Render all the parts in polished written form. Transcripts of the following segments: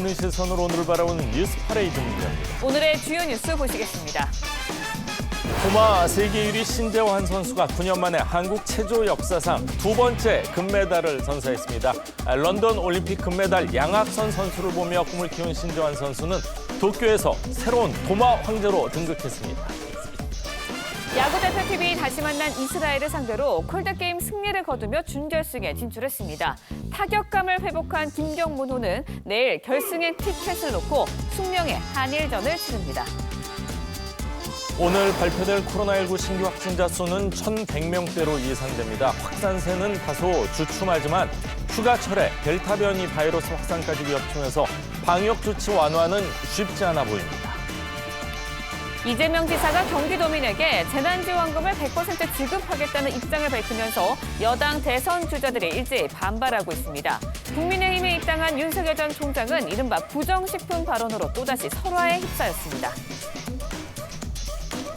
보는 시선으로 오늘 바라보는 뉴스 파레이드 문제입니다. 오늘의 주요 뉴스 보시겠습니다. 도마 세계 1위 신재환 선수가 9년 만에 한국 체조 역사상 두 번째 금메달을 선사했습니다. 런던 올림픽 금메달 양학선 선수를 보며 꿈을 키운 신재환 선수는 도쿄에서 새로운 도마 황제로 등극했습니다. 야구대표팀이 다시 만난 이스라엘을 상대로 콜드게임 승리를 거두며 준결승에 진출했습니다. 타격감을 회복한 김경문호는 내일 결승행 티켓을 놓고 숙명의 한일전을 치릅니다. 오늘 발표될 코로나19 신규 확진자 수는 1,100명대로 예상됩니다. 확산세는 다소 주춤하지만 휴가철에 델타 변이 바이러스 확산까지 위협중에서 방역 조치 완화는 쉽지 않아 보입니다. 이재명 지사가 경기도민에게 재난지원금을 100% 지급하겠다는 입장을 밝히면서 여당 대선 주자들이 일제히 반발하고 있습니다. 국민의힘에 입당한 윤석열 전 총장은 이른바 부정식품 발언으로 또다시 설화에 휩싸였습니다.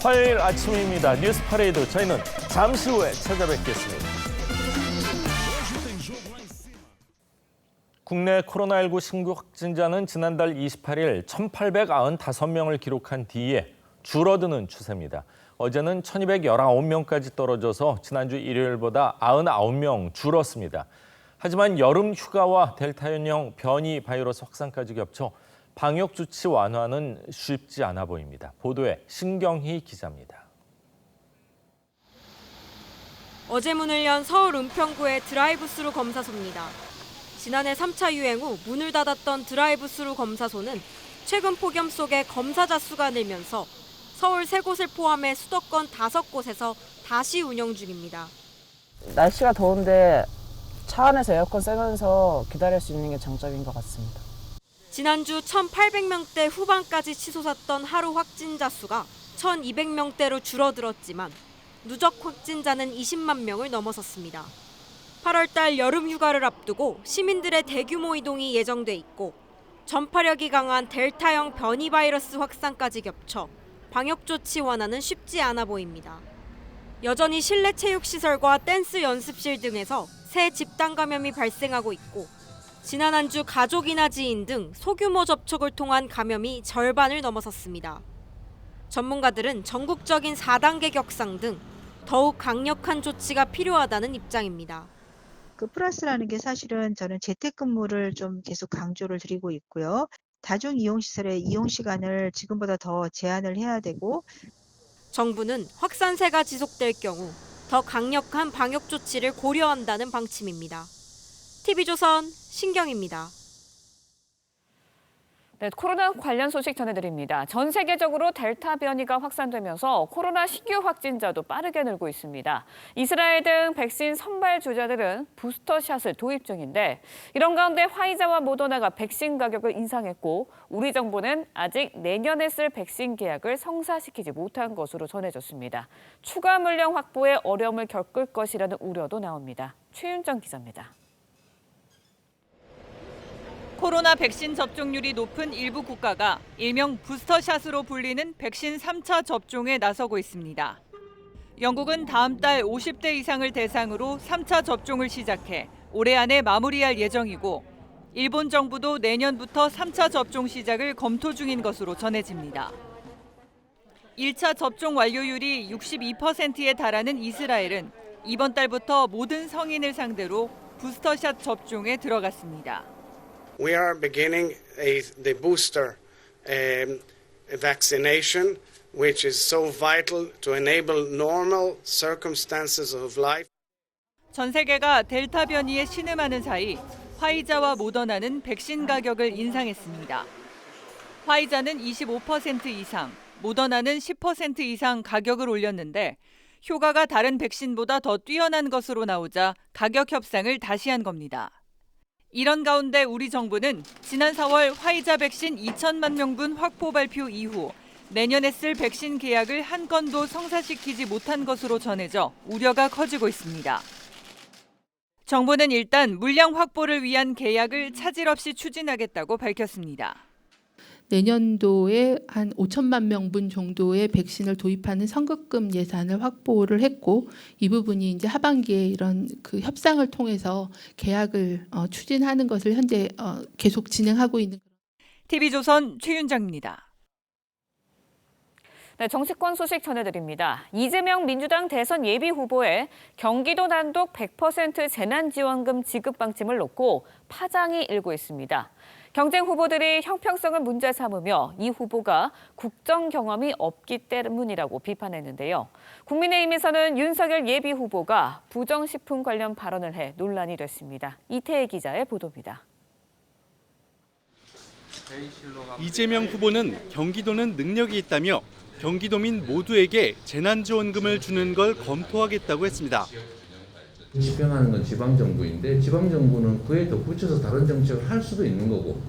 화요일 아침입니다. 뉴스 파레이드 저희는 잠시 후에 찾아뵙겠습니다. 국내 코로나19 신규 확진자는 지난달 28일 1,895명을 기록한 뒤에 줄어드는 추세입니다. 어제는 1,219명까지 떨어져서 지난주 일요일보다 99명 줄었습니다. 하지만 여름 휴가와 델타연형 변이 바이러스 확산까지 겹쳐 방역 조치 완화는 쉽지 않아 보입니다. 보도에 신경희 기자입니다. 어제 문을 연 서울 은평구의 드라이브스루 검사소입니다. 지난해 3차 유행 후 문을 닫았던 드라이브스루 검사소는 최근 폭염 속에 검사자 수가 늘면서 서울 3곳을 포함해 수도권 5곳에서 다시 운영 중입니다. 날씨가 더운데 차 안에서 에어컨 쐬면서 기다릴 수 있는 게 장점인 것 같습니다. 지난주 1,800명대 후반까지 치솟았던 하루 확진자 수가 1,200명대로 줄어들었지만 누적 확진자는 20만 명을 넘어섰습니다. 8월 달 여름 휴가를 앞두고 시민들의 대규모 이동이 예정돼 있고 전파력이 강한 델타형 변이 바이러스 확산까지 겹쳐 방역 조치 완화는 쉽지 않아 보입니다. 여전히 실내 체육시설과 댄스 연습실 등에서 새 집단 감염이 발생하고 있고 지난 한 주 가족이나 지인 등 소규모 접촉을 통한 감염이 절반을 넘어섰습니다. 전문가들은 전국적인 4단계 격상 등 더욱 강력한 조치가 필요하다는 입장입니다. 그 플러스라는 게 사실은 저는 재택근무를 좀 계속 강조를 드리고 있고요. 다중이용시설의 이용 시간을 지금보다 더 제한을 해야 되고 정부는 확산세가 지속될 경우 더 강력한 방역 조치를 고려한다는 방침입니다. TV조선 신경입니다. 네, 코로나 관련 소식 전해드립니다. 전 세계적으로 델타 변이가 확산되면서 코로나 신규 확진자도 빠르게 늘고 있습니다. 이스라엘 등 백신 선발 주자들은 부스터샷을 도입 중인데 이런 가운데 화이자와 모더나가 백신 가격을 인상했고 우리 정부는 아직 내년에 쓸 백신 계약을 성사시키지 못한 것으로 전해졌습니다. 추가 물량 확보에 어려움을 겪을 것이라는 우려도 나옵니다. 최윤정 기자입니다. 코로나 백신 접종률이 높은 일부 국가가 일명 부스터샷으로 불리는 백신 3차 접종에 나서고 있습니다. 영국은 다음 달 50대 이상을 대상으로 3차 접종을 시작해 올해 안에 마무리할 예정이고 일본 정부도 내년부터 3차 접종 시작을 검토 중인 것으로 전해집니다. 1차 접종 완료율이 62%에 달하는 이스라엘은 이번 달부터 모든 성인을 상대로 부스터샷 접종에 들어갔습니다. We are beginning the booster vaccination, which is so vital to enable normal circumstances of life. 전 세계가 델타 변이에 신음하는 사이 화이자와 모더나는 백신 가격을 인상했습니다. 화이자는 25% 이상, 모더나는 10% 이상 가격을 올렸는데 효과가 다른 백신보다 더 뛰어난 것으로 나오자 가격 협상을 다시 한 겁니다. 이런 가운데 우리 정부는 지난 4월 화이자 백신 2천만 명분 확보 발표 이후 내년에 쓸 백신 계약을 한 건도 성사시키지 못한 것으로 전해져 우려가 커지고 있습니다. 정부는 일단 물량 확보를 위한 계약을 차질 없이 추진하겠다고 밝혔습니다. 내년도에 한 5천만 명분 정도의 백신을 도입하는 선급금 예산을 확보를 했고 이 부분이 이제 하반기에 이런 그 협상을 통해서 계약을 추진하는 것을 현재 계속 진행하고 있는. TV조선 최윤정입니다. 네, 정치권 소식 전해드립니다. 이재명 민주당 대선 예비 후보의 경기도 단독 100% 재난지원금 지급 방침을 놓고 파장이 일고 있습니다. 경쟁 후보들이 형평성을 문제 삼으며 이 후보가 국정 경험이 없기 때문이라고 비판했는데요. 국민의힘에서는 윤석열 예비 후보가 부정식품 관련 발언을 해 논란이 됐습니다. 이태혜 기자의 보도입니다. 이재명 후보는 경기도는 능력이 있다며 경기도민 모두에게 재난지원금을 주는 걸 검토하겠다고 했습니다. 집행하는 건 지방정부인데 지방정부는 그에 덧붙여서 다른 정책을 할 수도 있는 거고.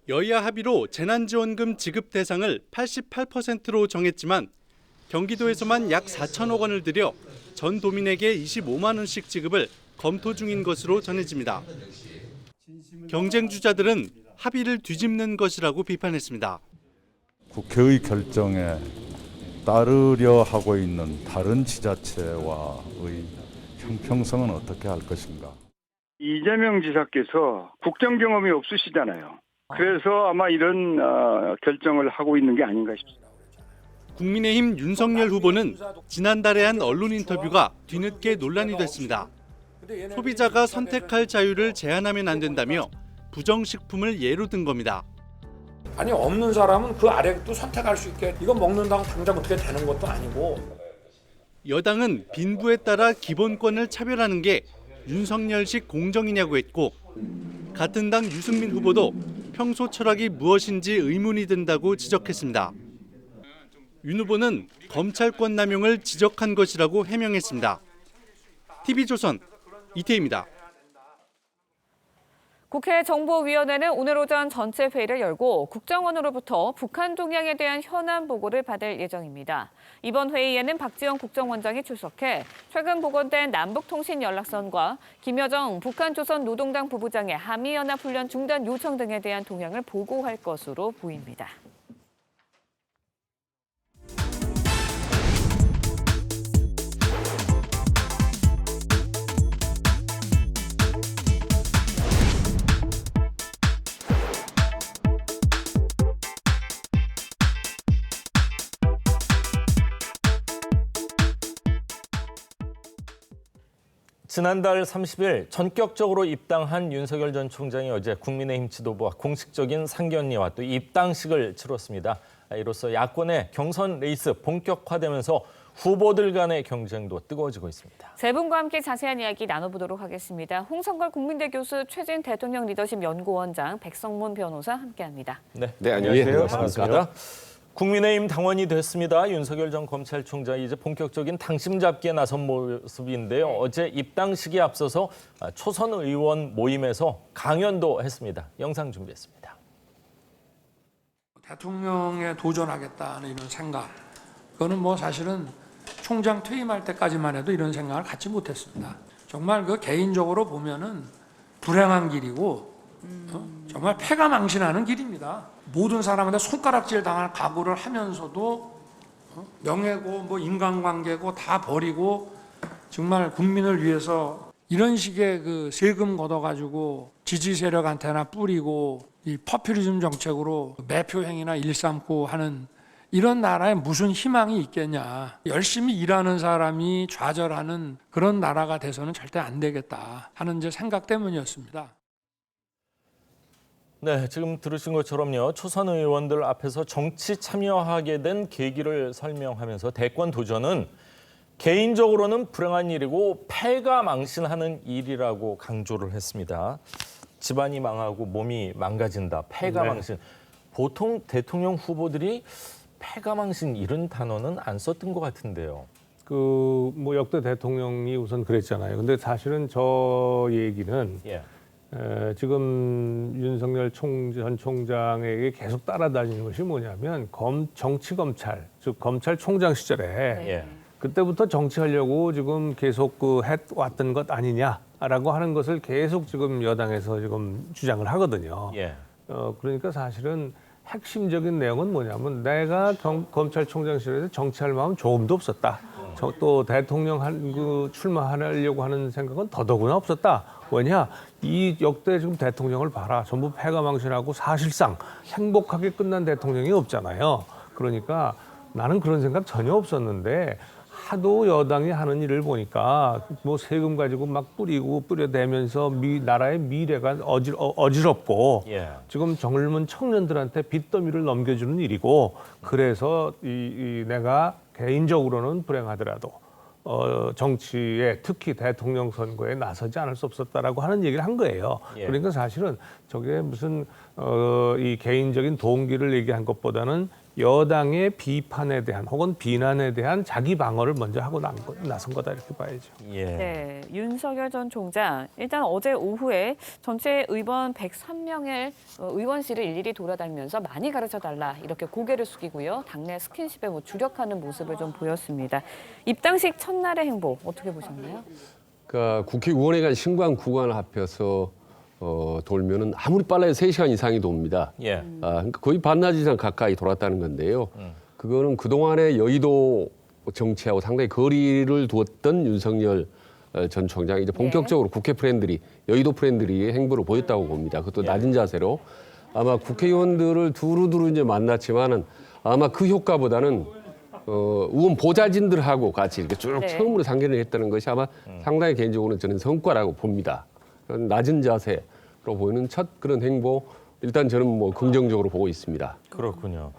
여야 합의로 재난지원금 지급 대상을 88%로 정했지만 경기도에서만 약 4천억 원을 들여 전 도민에게 25만 원씩 지급을 검토 중인 것으로 전해집니다. 경쟁 주자들은 합의를 뒤집는 것이라고 비판했습니다. 국회의 결정에 따르려 하고 있는 다른 지자체와의 형평성은 어떻게 할 것인가? 이재명 지사께서 국정 경험이 없으시잖아요. 그래서 아마 이런 결정을 하고 있는 게 아닌가 싶습니다. 국민의힘 윤석열 후보는 지난달에 한 언론 인터뷰가 뒤늦게 논란이 됐습니다. 소비자가 선택할 자유를 제한하면 안 된다며 부정식품을 예로 든 겁니다. 아니 없는 사람은 그 아래 또 선택할 수 있게 이거 먹는다고 당장 어떻게 되는 것도 아니고. 여당은 빈부에 따라 기본권을 차별하는 게 윤석열식 공정이냐고 했고 같은 당 유승민 후보도 평소 철학이 무엇인지 의문이 든다고 지적했습니다. 윤 후보는 검찰권 남용을 지적한 것이라고 해명했습니다. TV조선 이태희입니다. 국회 정보위원회는 오늘 오전 전체 회의를 열고 국정원으로부터 북한 동향에 대한 현안 보고를 받을 예정입니다. 이번 회의에는 박지원 국정원장이 출석해 최근 복원된 남북통신연락선과 김여정 북한조선노동당 부부장의 한미연합훈련 중단 요청 등에 대한 동향을 보고할 것으로 보입니다. 지난달 30일 전격적으로 입당한 윤석열 전 총장이 어제 국민의힘 지도부와 공식적인 상견례와 또 입당식을 치렀습니다. 이로써 야권의 경선 레이스 본격화되면서 후보들 간의 경쟁도 뜨거워지고 있습니다. 세 분과 함께 자세한 이야기 나눠보도록 하겠습니다. 홍성걸 국민대 교수, 최진 대통령 리더십 연구원장, 백성문 변호사 함께합니다. 네, 안녕하세요. 반갑습니다. 국민의힘 당원이 됐습니다. 윤석열 전 검찰총장이 이제 본격적인 당심 잡기에 나선 모습인데요. 어제 입당식에 앞서서 초선 의원 모임에서 강연도 했습니다. 영상 준비했습니다. 대통령에 도전하겠다는 이런 생각, 그거는 뭐 사실은 총장 퇴임할 때까지만 해도 이런 생각을 갖지 못했습니다. 정말 그 개인적으로 보면은 불행한 길이고 정말 패가 망신하는 길입니다. 모든 사람한테 손가락질 당할 각오를 하면서도 명예고 뭐 인간관계고 다 버리고 정말 국민을 위해서 이런 식의 그 세금 걷어가지고 지지 세력한테나 뿌리고 이 포퓰리즘 정책으로 매표 행위나 일삼고 하는 이런 나라에 무슨 희망이 있겠냐. 열심히 일하는 사람이 좌절하는 그런 나라가 돼서는 절대 안 되겠다 하는 제 생각 때문이었습니다. 네, 지금 들으신 것처럼요. 초선 의원들 앞에서 정치 참여하게 된 계기를 설명하면서 대권 도전은 개인적으로는 불행한 일이고 패가 망신하는 일이라고 강조를 했습니다. 집안이 망하고 몸이 망가진다. 패가 망신. 보통 대통령 후보들이 패가 망신 이런 단어는 안 썼던 것 같은데요. 뭐 역대 대통령이 우선 그랬잖아요. 근데 사실은 저 얘기는 지금 윤석열 전 총장에게 계속 따라다니는 것이 뭐냐면 정치검찰, 즉 검찰총장 시절에 그때부터 정치하려고 지금 계속 해왔던 것 아니냐라고 하는 것을 계속 지금 여당에서 지금 주장을 하거든요. 그러니까 사실은 핵심적인 내용은 뭐냐면 내가 검찰총장 시절에서 정치할 마음 조금도 없었다. 또 대통령 출마하려고 하는 생각은 더더구나 없었다. 왜냐? 이 역대 지금 대통령을 봐라. 전부 패가망신하고 사실상 행복하게 끝난 대통령이 없잖아요. 그러니까 나는 그런 생각 전혀 없었는데 하도 여당이 하는 일을 보니까 뭐 세금 가지고 막 뿌려대면서 나라의 미래가 어지럽고 지금 젊은 청년들한테 빚더미를 넘겨주는 일이고 그래서 내가 개인적으로는 불행하더라도 정치에 특히 대통령 선거에 나서지 않을 수 없었다라고 하는 얘기를 한 거예요. 그러니까 사실은 저게 무슨 이 개인적인 동기를 얘기한 것보다는 여당의 비판에 대한 혹은 비난에 대한 자기 방어를 먼저 하고 나선 거다 이렇게 봐야죠. 네, 윤석열 전 총장 일단 어제 오후에 전체 의원 103명의 의원실을 일일이 돌아다니면서 많이 가르쳐달라 이렇게 고개를 숙이고요. 당내 스킨십에 주력하는 모습을 좀 보였습니다. 입당식 첫날의 행보 어떻게 보셨나요? 그러니까 국회의원회관 신관 구간을 합해서 돌면은 아무리 빨라도 3시간 이상이 돕니다. 그러니까 거의 반나절 이상 가까이 돌았다는 건데요. 그거는 그동안의 여의도 정치하고 상당히 거리를 두었던 윤석열 전 총장이 이제 본격적으로 국회 프렌들리, 여의도 프렌들리의 행보를 보였다고 봅니다. 그것도 낮은 자세로. 아마 국회의원들을 두루두루 이제 만났지만은 아마 그 효과보다는 의원 보좌진들하고 같이 이렇게 쭉 처음으로 상견을 했다는 것이 아마 상당히 개인적으로는 저는 성과라고 봅니다. 낮은 자세로 보이는 첫 그런 행보, 일단 저는 뭐 긍정적으로 보고 있습니다. 그렇군요.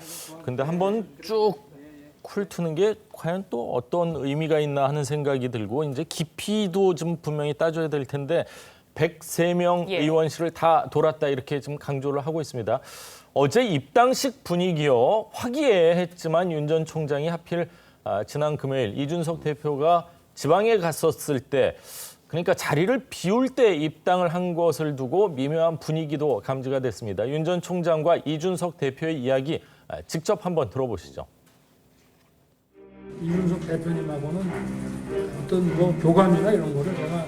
근데 한번 쭉 훑는 게 과연 또 어떤 의미가 있나 하는 생각이 들고 이제 깊이도 좀 분명히 따져야 될 텐데 103명 의원실을 다 돌았다 이렇게 지금 강조를 하고 있습니다. 어제 입당식 분위기요. 화기애애했지만 윤 전 총장이 하필 지난 금요일 이준석 대표가 지방에 갔었을 때 그러니까 자리를 비울 때 입당을 한 것을 두고 미묘한 분위기도 감지가 됐습니다. 윤 전 총장과 이준석 대표의 이야기 직접 한번 들어보시죠. 이준석 대표님하고는 어떤 뭐 교감이나 이런 거를 제가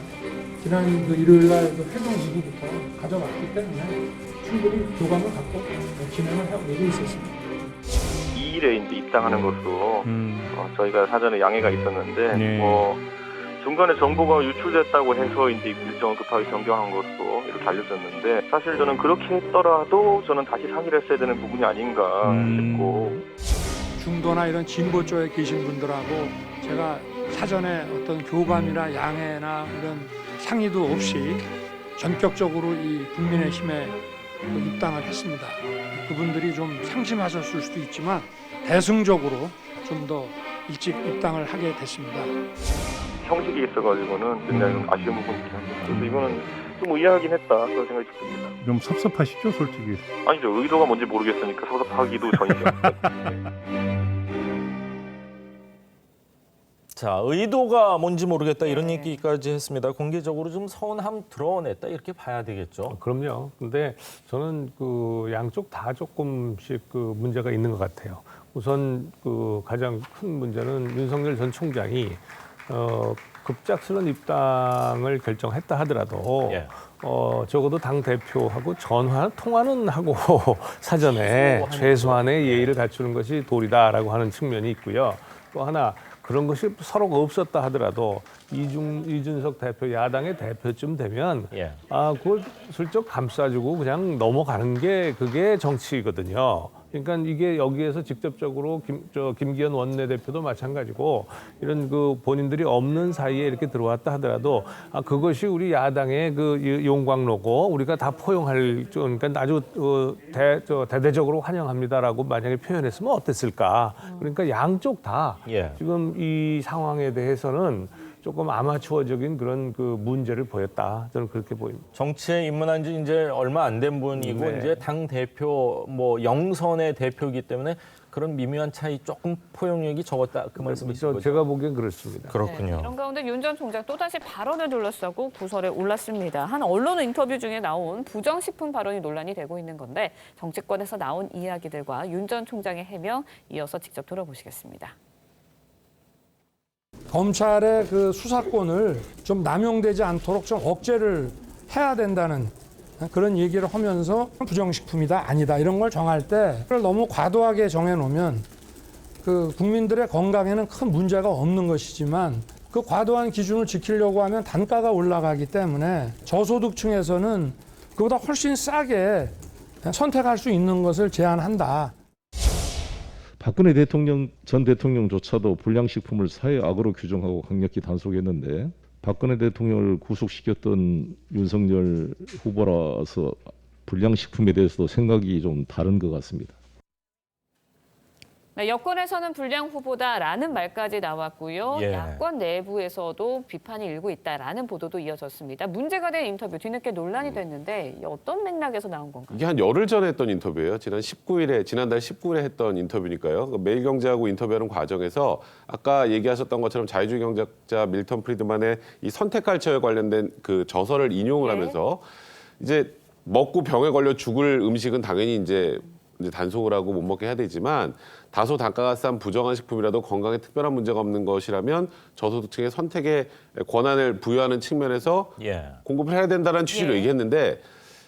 지난 그 일요일 날 그 회동 이후부터 가져왔기 때문에 충분히 교감을 갖고 진행을 하고 있었습니다. 2일에 이제 입당하는 것으로 저희가 사전에 양해가 있었는데 중간에 정보가 유출됐다고 해서 이제 일정을 급하게 변경한 것으로 이렇게 알려졌는데 사실 저는 그렇게 했더라도 저는 다시 상의를 했어야 되는 부분이 아닌가 싶고 중도나 이런 진보 쪽에 계신 분들하고 제가 사전에 어떤 교감이나 양해나 이런 상의도 없이 전격적으로 이 국민의힘에 입당을 했습니다. 그분들이 좀 상심하셨을 수도 있지만 대승적으로 좀 더 일찍 입당을 하게 됐습니다. 형식이 있어가지고는 굉장히 좀 아쉬운 부분이 있긴 합니다. 그래서 이거는 좀 의아하긴 했다 그런 생각이 듭니다. 좀 섭섭하시죠, 솔직히? 아니죠. 의도가 뭔지 모르겠으니까 섭섭하기도 전이죠. 자, 의도가 뭔지 모르겠다 이런 얘기까지 했습니다. 공개적으로 좀 서운함 드러냈다 이렇게 봐야 되겠죠. 그럼요. 근데 저는 그 양쪽 다 조금씩 그 문제가 있는 것 같아요. 우선 그 가장 큰 문제는 윤석열 전 총장이 급작스런 입당을 결정했다 하더라도 적어도 당 대표하고 통화는 하고 사전에 최소한의 예의를 갖추는 것이 도리다라고 하는 측면이 있고요. 또 하나 그런 것이 서로가 없었다 하더라도 이준석 대표 야당의 대표쯤 되면 그걸 슬쩍 감싸주고 그냥 넘어가는 게 그게 정치거든요. 그러니까 이게 여기에서 직접적으로 김기현 원내대표도 마찬가지고 이런 그 본인들이 없는 사이에 이렇게 들어왔다 하더라도 그것이 우리 야당의 그 용광로고 우리가 다 포용할 그러니까 아주 대대적으로 환영합니다라고 만약에 표현했으면 어땠을까? 그러니까 양쪽 다 지금 이 상황에 대해서는 조금 아마추어적인 그런 그 문제를 보였다. 저는 그렇게 보입니다. 정치에 입문한 지 이제 얼마 안 된 분이고 이제 당 대표 뭐 영선의 대표이기 때문에 그런 미묘한 차이 조금 포용력이 적었다 그 말씀이시죠? 그렇죠. 제가 보기엔 그렇습니다. 그렇군요. 이런 가운데 윤 전 총장 또다시 발언을 둘러싸고 구설에 올랐습니다. 한 언론 인터뷰 중에 나온 부정식품 발언이 논란이 되고 있는 건데 정치권에서 나온 이야기들과 윤 전 총장의 해명 이어서 직접 들어보시겠습니다. 검찰의 그 수사권을 좀 남용되지 않도록 좀 억제를 해야 된다는 그런 얘기를 하면서 부정식품이다 아니다 이런 걸 정할 때 너무 과도하게 정해놓으면 그 국민들의 건강에는 큰 문제가 없는 것이지만 그 과도한 기준을 지키려고 하면 단가가 올라가기 때문에 저소득층에서는 그보다 훨씬 싸게 선택할 수 있는 것을 제한한다. 박근혜 전 대통령조차도 불량식품을 사회악으로 규정하고 강력히 단속했는데 박근혜 대통령을 구속시켰던 윤석열 후보라서 불량식품에 대해서도 생각이 좀 다른 것 같습니다. 네, 여권에서는 불량 후보다라는 말까지 나왔고요. 예. 야권 내부에서도 비판이 일고 있다라는 보도도 이어졌습니다. 문제가 된 인터뷰 뒤늦게 논란이 됐는데 어떤 맥락에서 나온 건가요? 이게 한 열흘 전에 했던 인터뷰예요. 지난달 19일에 했던 인터뷰니까요. 그 매일경제하고 인터뷰하는 과정에서 아까 얘기하셨던 것처럼 자유주의 경제학자 밀턴 프리드만의 이 선택할처에 관련된 그 저서를 인용을 하면서 이제 먹고 병에 걸려 죽을 음식은 당연히 이제 단속을 하고 못 먹게 해야 되지만 다소 단가가 싼 부정한 식품이라도 건강에 특별한 문제가 없는 것이라면 저소득층의 선택의 권한을 부여하는 측면에서 공급을 해야 된다는 취지로 얘기했는데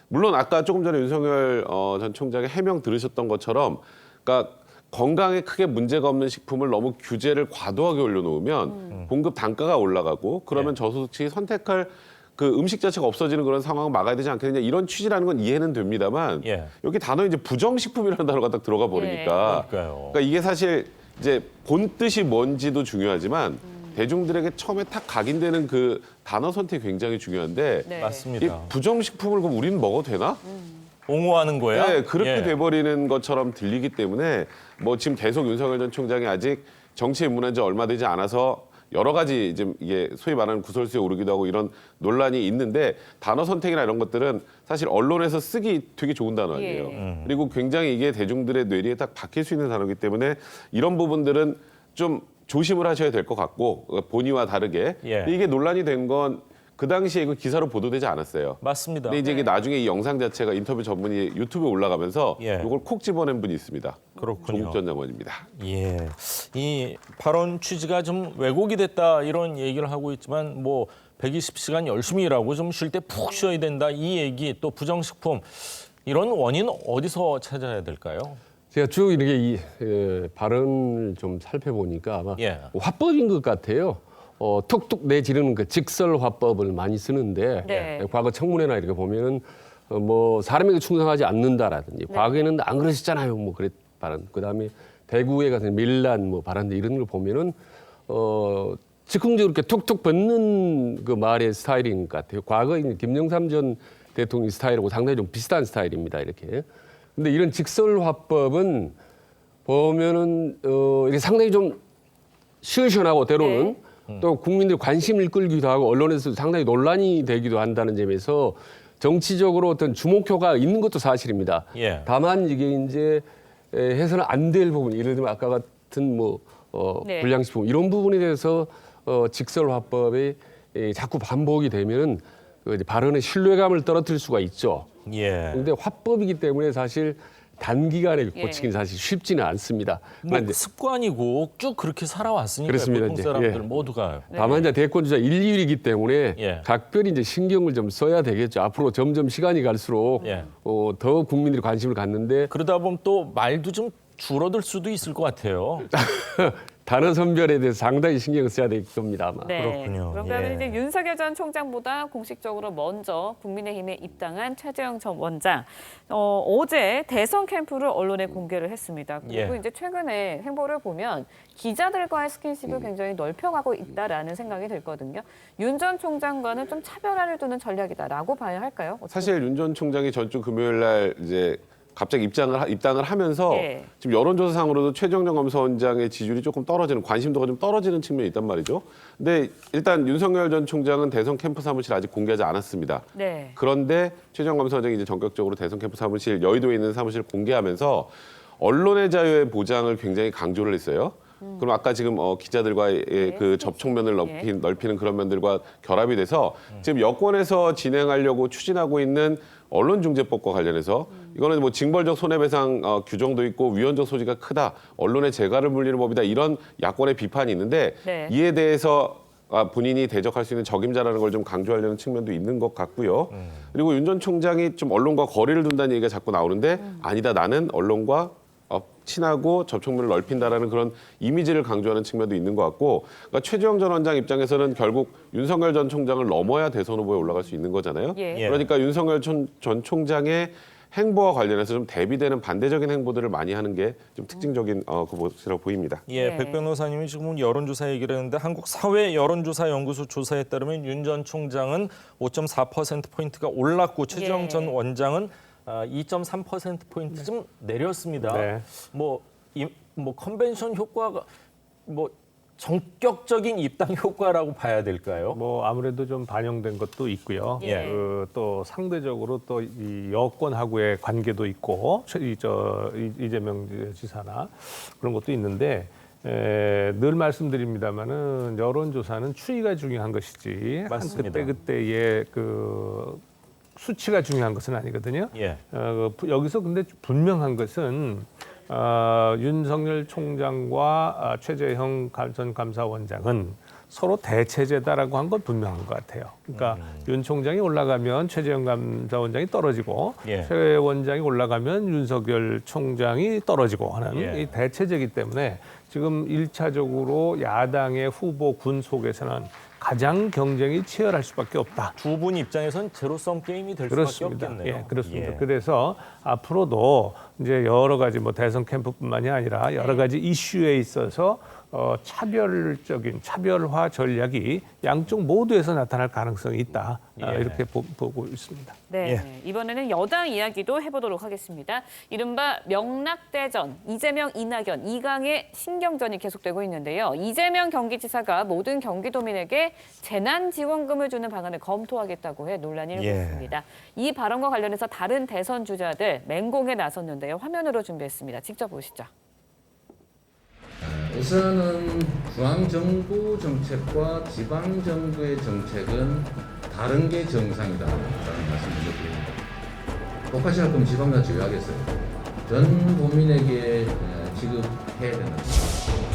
물론 아까 조금 전에 윤석열 전 총장의 해명 들으셨던 것처럼 그러니까 건강에 크게 문제가 없는 식품을 너무 규제를 과도하게 올려놓으면 공급 단가가 올라가고 그러면 저소득층이 선택할 그 음식 자체가 없어지는 그런 상황을 막아야 되지 않겠느냐 이런 취지라는 건 이해는 됩니다만 여기 단어에 이제 부정식품이라는 단어가 딱 들어가 버리니까 그러니까 이게 사실 이제 본 뜻이 뭔지도 중요하지만 대중들에게 처음에 탁 각인되는 그 단어 선택이 굉장히 중요한데 맞습니다. 이 부정식품을 그럼 우리는 먹어도 되나? 옹호하는 거야? 네, 그렇게 돼버리는 것처럼 들리기 때문에 뭐 지금 계속 윤석열 전 총장이 아직 정치에 입문한 지 얼마 되지 않아서 여러 가지 지금 이게 소위 말하는 구설수에 오르기도 하고 이런 논란이 있는데 단어 선택이나 이런 것들은 사실 언론에서 쓰기 되게 좋은 단어 아니에요. 그리고 굉장히 이게 대중들의 뇌리에 딱 박힐 수 있는 단어이기 때문에 이런 부분들은 좀 조심을 하셔야 될 것 같고 본의와 다르게 근데 이게 논란이 된 건 그 당시에 이거 기사로 보도되지 않았어요. 맞습니다. 근데 이제 이게 나중에 이 영상 자체가 인터뷰 전문이 유튜브에 올라가면서 이걸 콕 집어낸 분이 있습니다. 그렇군요. 조국 전 장관입니다. 예, 이 발언 취지가 좀 왜곡이 됐다 이런 얘기를 하고 있지만 뭐 120시간 열심히 일하고 좀 쉴 때 푹 쉬어야 된다 이 얘기 또 부정식품 이런 원인 어디서 찾아야 될까요? 제가 쭉 이렇게 이 발언을 좀 살펴보니까 아마 화법인 것 같아요. 툭툭 내지르는 그 직설 화법을 많이 쓰는데 과거 청문회나 이렇게 보면은 뭐 사람에게 충성하지 않는다라든지 과거에는 안 그러셨잖아요. 뭐 그랬 발언. 그다음에 대구에 가서 밀란 뭐 발언 이런 걸 보면은 즉흥적으로 이렇게 툭툭 벗는 그 말의 스타일인 것 같아요. 과거 김영삼 전 대통령 스타일하고 상당히 좀 비슷한 스타일입니다. 이렇게. 근데 이런 직설 화법은 보면은 이게 상당히 좀 시원시원하고 때로는 또 국민들 관심을 끌기도 하고 언론에서 상당히 논란이 되기도 한다는 점에서 정치적으로 어떤 주목효가 있는 것도 사실입니다. 다만 이게 이제 해서는 안 될 부분, 예를 들면 아까 같은 뭐 불량식품 이런 부분에 대해서 직설 화법이 자꾸 반복이 되면은 발언의 신뢰감을 떨어뜨릴 수가 있죠. 그런데 화법이기 때문에 사실 단기간에 고치기는 사실 쉽지는 않습니다. 뭐 습관이고 쭉 그렇게 살아왔으니까 보통 사람들 모두가. 다만 이제 대권주자 1, 2위이기 때문에 각별히 이제 신경을 좀 써야 되겠죠. 앞으로 점점 시간이 갈수록 더 국민들이 관심을 갖는데 그러다 보면 또 말도 좀 줄어들 수도 있을 것 같아요. 단어 선별에 대해서 상당히 신경을 써야 될 겁니다. 아마. 그렇군요. 그러면 이제 윤석열 전 총장보다 공식적으로 먼저 국민의힘에 입당한 최재형 전 원장. 어제 대선 캠프를 언론에 공개를 했습니다. 그리고 이제 최근에 행보를 보면 기자들과의 스킨십을 굉장히 넓혀가고 있다라는 생각이 들거든요. 윤 전 총장과는 좀 차별화를 두는 전략이다라고 봐야 할까요? 사실 윤 전 총장이 전주 금요일 날 이제 갑자기 입당을 하면서 지금 여론조사상으로도 최정녕 검사원장의 지지율이 조금 떨어지는 관심도가 좀 떨어지는 측면이 있단 말이죠. 근데 일단 윤석열 전 총장은 대선 캠프 사무실 아직 공개하지 않았습니다. 그런데 최정녕 검사원장이 이제 전격적으로 대선 캠프 사무실 여의도에 있는 사무실을 공개하면서 언론의 자유의 보장을 굉장히 강조를 했어요. 그럼 아까 지금 기자들과의 그 접촉면을 넓히는 그런 면들과 결합이 돼서 지금 여권에서 진행하려고 추진하고 있는 언론중재법과 관련해서 이거는 뭐 징벌적 손해배상 규정도 있고 위헌적 소지가 크다. 언론의 재갈을 물리는 법이다. 이런 야권의 비판이 있는데 이에 대해서 본인이 대적할 수 있는 적임자라는 걸 좀 강조하려는 측면도 있는 것 같고요. 그리고 윤 전 총장이 좀 언론과 거리를 둔다는 얘기가 자꾸 나오는데 아니다. 나는 언론과 확진하고 접촉면을 넓힌다라는 그런 이미지를 강조하는 측면도 있는 것 같고, 그러니까 최재형 전 원장 입장에서는 결국 윤석열 전 총장을 넘어야 대선 후보에 올라갈 수 있는 거잖아요. 예. 그러니까 윤석열 전 총장의 행보와 관련해서 좀 대비되는 반대적인 행보들을 많이 하는 게 좀 특징적인 그것이라고 보입니다. 예, 백 변호사님이 지금 여론조사 얘기를 했는데 한국 사회 여론조사 연구소 조사에 따르면 윤 전 총장은 5.4%포인트가 올랐고 최재형 전 원장은 2.3%포인트쯤 내렸습니다. 네. 뭐 컨벤션 효과가 전격적인 입당 효과라고 봐야 될까요? 뭐 아무래도 좀 반영된 것도 있고요. 예. 또 상대적으로 또 이 여권하고의 관계도 있고 이재명 지사나 그런 것도 있는데 늘 말씀드립니다마는 여론조사는 추이가 중요한 것이지 맞습니다. 그때의 그 수치가 중요한 것은 아니거든요. 예. 여기서 근데 분명한 것은 윤석열 총장과 최재형 전 감사원장은 서로 대체제다라고 한 건 분명한 것 같아요. 그러니까 윤 총장이 올라가면 최재형 감사원장이 떨어지고 최 원장이 올라가면 윤석열 총장이 떨어지고 하는 이 대체제이기 때문에 지금 1차적으로 야당의 후보군 속에서는 가장 경쟁이 치열할 수밖에 없다. 두 분 입장에선 제로섬 게임이 될 그렇습니다. 수밖에 없겠네요. 예, 그렇습니다. 그래서 앞으로도 이제 여러 가지 대선 캠프뿐만이 아니라 여러 가지 이슈에 있어서 차별화 전략이 양쪽 모두에서 나타날 가능성이 있다. 이렇게 보고 있습니다. 네, 이번에는 여당 이야기도 해보도록 하겠습니다. 이른바 명락대전, 이재명, 이낙연, 이강의 신경전이 계속되고 있는데요. 이재명 경기지사가 모든 경기도민에게 재난지원금을 주는 방안을 검토하겠다고 해 논란이 일고 있습니다. 이 발언과 관련해서 다른 대선 주자들 맹공에 나섰는데요. 화면으로 준비했습니다. 직접 보시죠. 우선은 중앙정부 정책과 지방정부의 정책은 다른 게 정상이다라는 말씀을 드립니다. 똑같이 할 거면 지방자치 왜 하겠어요? 전 도민에게 지급해야 되는.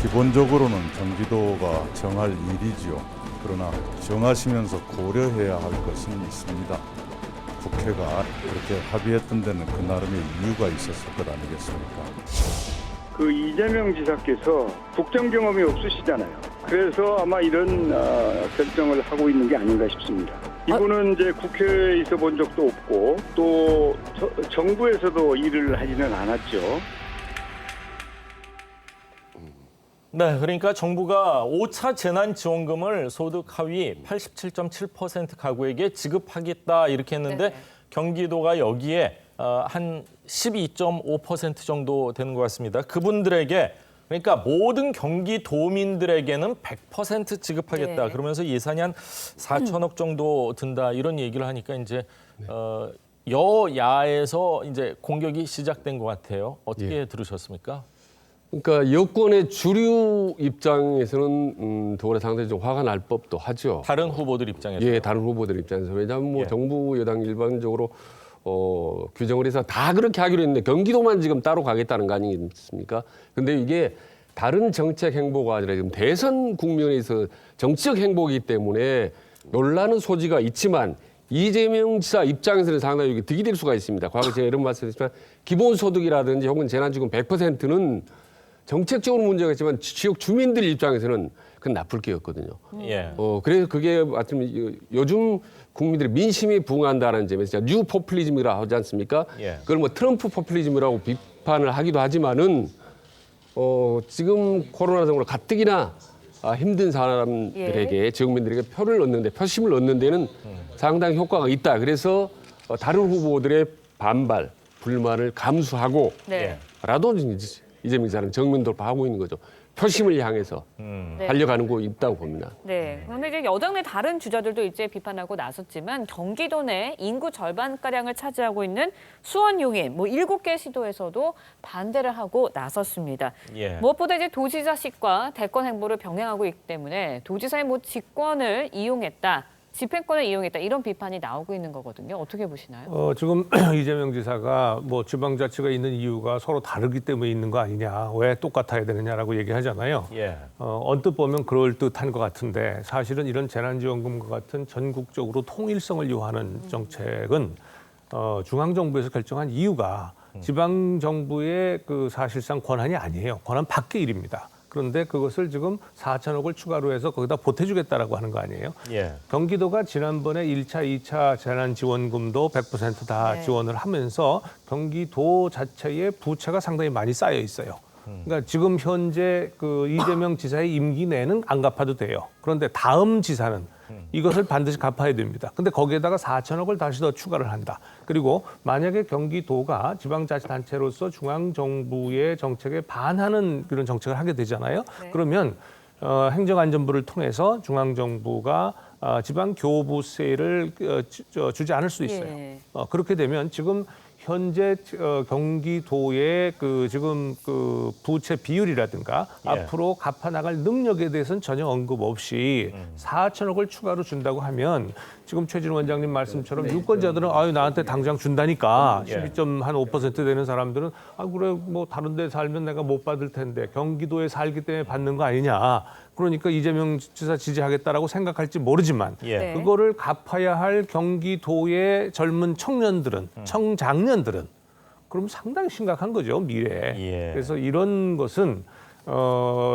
기본적으로는 경기도가 정할 일이지요. 그러나 정하시면서 고려해야 할 것은 있습니다. 국회가 그렇게 합의했던 데는 그 나름의 이유가 있었을 것 아니겠습니까? 그 이재명 지사께서 국정 경험이 없으시잖아요. 그래서 아마 이런 결정을 하고 있는 게 아닌가 싶습니다. 이분은 이제 국회에 있어 본 적도 없고 또 정부에서도 일을 하지는 않았죠. 네, 그러니까 정부가 5차 재난지원금을 소득 하위 87.7% 가구에게 지급하겠다 이렇게 했는데 경기도가 여기에 한 12.5% 정도 되는 것 같습니다. 그분들에게 그러니까 모든 경기도민들에게는 100% 지급하겠다. 그러면서 예산이 한 4천억 정도 든다 이런 얘기를 하니까 이제 여야에서 이제 공격이 시작된 것 같아요. 어떻게 들으셨습니까? 그러니까 여권의 주류 입장에서는 더구나 상당히 좀 화가 날 법도 하죠. 다른 후보들 입장에서. 예, 다른 후보들 입장에서. 왜냐하면 정부 여당 일반적으로 규정을 해서 다 그렇게 하기로 했는데 경기도만 지금 따로 가겠다는 거 아니겠습니까? 근데 이게 다른 정책 행보가 아니라 지금 대선 국면에서 정치적 행보이기 때문에 논란은 소지가 있지만 이재명 지사 입장에서는 상당히 득이 될 수가 있습니다. 과거 제가 이런 말씀드렸지만 기본소득이라든지 혹은 재난지원 100%는 정책적으로 문제가 있지만 지역 주민들 입장에서는 그건 나쁠 게 없거든요. 그래서 그게 마침 요즘 국민들의 민심이 부응한다는 점에서 뉴 포퓰리즘이라고 하지 않습니까? 그걸 트럼프 포퓰리즘이라고 비판을 하기도 하지만은 지금 코로나 등으로 가뜩이나 힘든 사람들에게 지역민들에게 표심을 얻는 데는 상당히 효과가 있다. 그래서 다른 후보들의 반발, 불만을 감수하고 라도 이재명 지사는 정면 돌파하고 있는 거죠. 표심을 향해서 달려가는 거 있다고 봅니다. 네. 그런데 이제 여당 내 다른 주자들도 이제 비판하고 나섰지만 경기도 내 인구 절반가량을 차지하고 있는 수원, 용인 7개 시도에서도 반대를 하고 나섰습니다. 무엇보다 이제 도지사식과 대권 행보를 병행하고 있기 때문에 도지사의 직권을 이용했다. 집행권을 이용했다 이런 비판이 나오고 있는 거거든요. 어떻게 보시나요? 지금 이재명 지사가 지방자치가 있는 이유가 서로 다르기 때문에 있는 거 아니냐, 왜 똑같아야 되느냐라고 얘기하잖아요. 언뜻 보면 그럴 듯한 것 같은데 사실은 이런 재난지원금과 같은 전국적으로 통일성을 요하는 정책은 중앙정부에서 결정한 이유가 지방 정부의 그 사실상 권한이 아니에요. 권한 밖의 일입니다. 그런데 그것을 지금 4천억을 추가로 해서 거기다 보태주겠다라고 하는 거 아니에요? 예. 경기도가 지난번에 1차, 2차 재난지원금도 100% 다 지원을 하면서 경기도 자체의 부채가 상당히 많이 쌓여 있어요. 그러니까 지금 현재 그 이재명 지사의 임기 내는 안 갚아도 돼요. 그런데 다음 지사는 이것을 반드시 갚아야 됩니다. 근데 거기에다가 4천억을 다시 더 추가를 한다. 그리고 만약에 경기도가 지방자치단체로서 중앙정부의 정책에 반하는 그런 정책을 하게 되잖아요. 그러면 행정안전부를 통해서 중앙정부가 지방교부세를 주지 않을 수 있어요. 그렇게 되면 지금 현재 경기도의 그 지금 그 부채 비율이라든가 앞으로 갚아 나갈 능력에 대해서는 전혀 언급 없이 4천억을 추가로 준다고 하면 지금 최진 원장님 말씀처럼 유권자들은 아유 나한테 당장 준다니까 12.5% 되는 사람들은 아 그래 뭐 다른 데 살면 내가 못 받을 텐데 경기도에 살기 때문에 받는 거 아니냐. 그러니까 이재명 지사 지지하겠다라고 생각할지 모르지만 그거를 갚아야 할 경기도의 젊은 청년들은 청장년들은 그럼 상당히 심각한 거죠 미래에. 그래서 이런 것은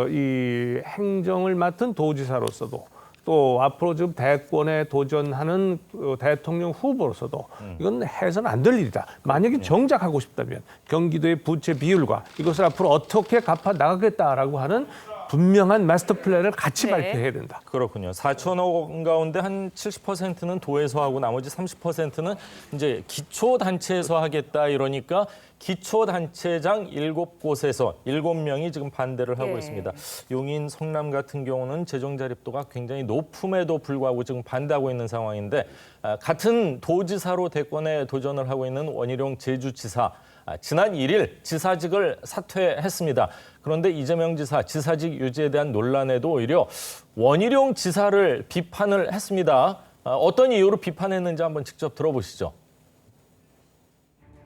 이 행정을 맡은 도지사로서도 또 앞으로 지금 대권에 도전하는 대통령 후보로서도 이건 해서는 안 될 일이다. 만약에 정작 하고 싶다면 경기도의 부채 비율과 이것을 앞으로 어떻게 갚아 나가겠다라고 하는 분명한 마스터 플랜을 같이 발표해야 된다. 그렇군요. 4천억 가운데 한 70%는 도에서 하고 나머지 30%는 이제 기초단체에서 하겠다 이러니까 기초단체장 7곳에서 7명이 지금 반대를 하고 있습니다. 용인, 성남 같은 경우는 재정 자립도가 굉장히 높음에도 불구하고 지금 반대하고 있는 상황인데 같은 도지사로 대권에 도전을 하고 있는 원희룡 제주지사 지난 1일 지사직을 사퇴했습니다. 그런데 이재명 지사 지사직 유지에 대한 논란에도 오히려 원희룡 지사를 비판을 했습니다. 어떤 이유로 비판했는지 한번 직접 들어보시죠.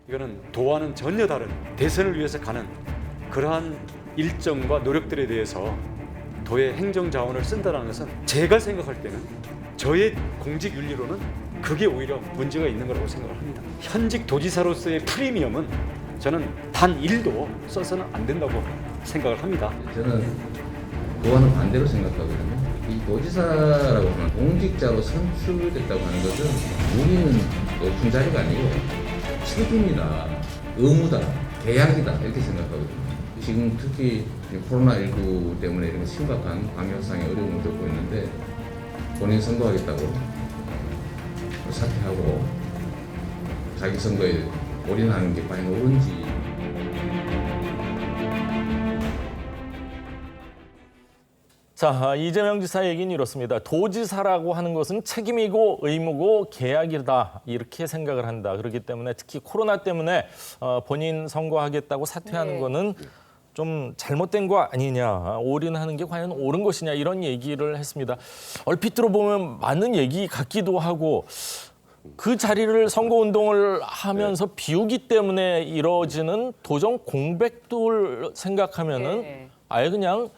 이거는 도와는 전혀 다른 대선을 위해서 가는 그러한 일정과 노력들에 대해서 도의 행정 자원을 쓴다는 것은 제가 생각할 때는 저의 공직 윤리로는 그게 오히려 문제가 있는 거라고 생각을 합니다. 현직 도지사로서의 프리미엄은 저는 단 1도 써서는 안 된다고 생각을 합니다. 저는 그와는 반대로 생각하거든요. 이 도지사라고 하는 공직자로 선출됐다고 하는 것은 우리는 높은 자리가 아니고 책임이다, 의무다, 계약이다 이렇게 생각하거든요. 지금 특히 코로나19 때문에 이런 심각한 방역상의 어려움을 겪고 있는데 본인 선거하겠다고 사퇴하고 자기 선거에 올인하는 게 과연 옳은지. 자, 이재명 지사 얘기는 이렇습니다. 도지사라고 하는 것은 책임이고 의무고 계약이다 이렇게 생각을 한다. 그렇기 때문에 특히 코로나 때문에 본인 선거하겠다고 사퇴하는 거는 좀 잘못된 거 아니냐, 올인하는 게 과연 옳은 것이냐 이런 얘기를 했습니다. 얼핏 들어보면 맞는 얘기 같기도 하고 그 자리를 선거운동을 하면서 비우기 때문에 이뤄지는 도정 공백도를 생각하면은 아예 그냥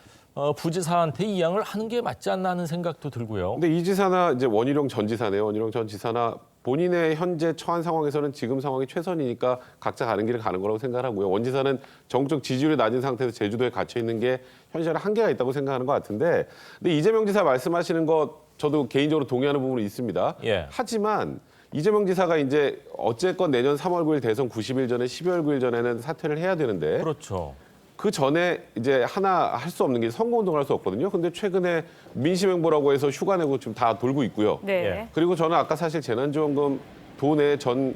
부지사한테 이양을 하는 게 맞지 않나 하는 생각도 들고요. 근데 이 지사나 이제 원희룡 전 지사네요. 원희룡 전 지사나 본인의 현재 처한 상황에서는 지금 상황이 최선이니까 각자 가는 길을 가는 거라고 생각하고요. 원 지사는 정적 지지율이 낮은 상태에서 제주도에 갇혀 있는 게 현실에 한계가 있다고 생각하는 것 같은데, 근데 이재명 지사 말씀하시는 것 저도 개인적으로 동의하는 부분이 있습니다. 하지만 이재명 지사가 이제 어쨌건 내년 3월 9일 대선 90일 전에 12월 9일 전에는 사퇴를 해야 되는데, 그렇죠. 그 전에 이제 하나 할 수 없는 게 선거운동을 할 수 없거든요. 근데 최근에 민심행보라고 해서 휴가 내고 지금 다 돌고 있고요. 그리고 저는 아까 사실 재난지원금 도내 전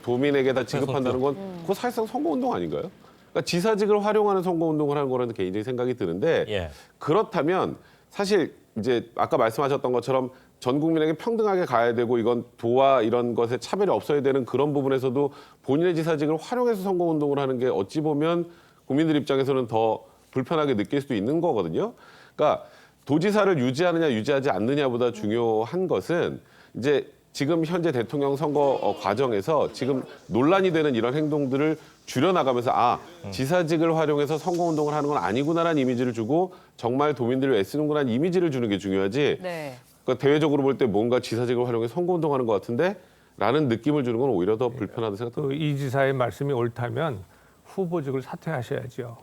도민에게 다 지급한다는 건 그거 사실상 선거운동 아닌가요? 그러니까 지사직을 활용하는 선거운동을 하는 거라는 개인적인 생각이 드는데 그렇다면 사실 이제 아까 말씀하셨던 것처럼 전 국민에게 평등하게 가야 되고 이건 도와 이런 것에 차별이 없어야 되는 그런 부분에서도 본인의 지사직을 활용해서 선거운동을 하는 게 어찌 보면 국민들 입장에서는 더 불편하게 느낄 수도 있는 거거든요. 그러니까 도지사를 유지하느냐 유지하지 않느냐보다 중요한 것은 이제 지금 현재 대통령 선거 과정에서 지금 논란이 되는 이런 행동들을 줄여나가면서 지사직을 활용해서 선거운동을 하는 건 아니구나라는 이미지를 주고 정말 도민들을 애쓰는구나라는 이미지를 주는 게 중요하지. 그러니까 대외적으로 볼 때 뭔가 지사직을 활용해서 선거운동하는 것 같은데 라는 느낌을 주는 건 오히려 더 불편하다고 생각합니다. 이 지사의 말씀이 옳다면 후보직을 사퇴하셔야죠.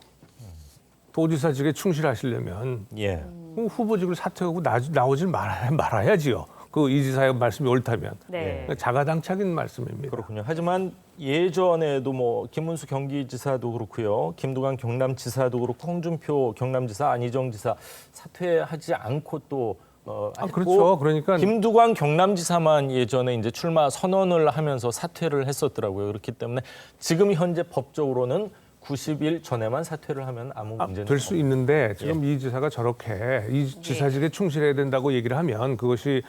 도지사직에 충실하시려면 후보직을 사퇴하고 나오질 말아야지요. 그 이 지사의 말씀이 옳다면. 네. 자가당착인 말씀입니다. 그렇군요. 하지만 예전에도 뭐 김문수 경기지사도 그렇고요, 김두관 경남지사도 그렇고, 홍준표 경남지사, 안희정 지사 사퇴하지 않고 또 했고, 그렇죠. 그러니까 김두관 경남지사만 예전에 이제 출마 선언을 하면서 사퇴를 했었더라고요. 그렇기 때문에 지금 현재 법적으로는 90일 전에만 사퇴를 하면 아무 문제는 될 수 있는데 지금 이 지사가 저렇게 이 지사직에 충실해야 된다고 얘기를 하면 그것이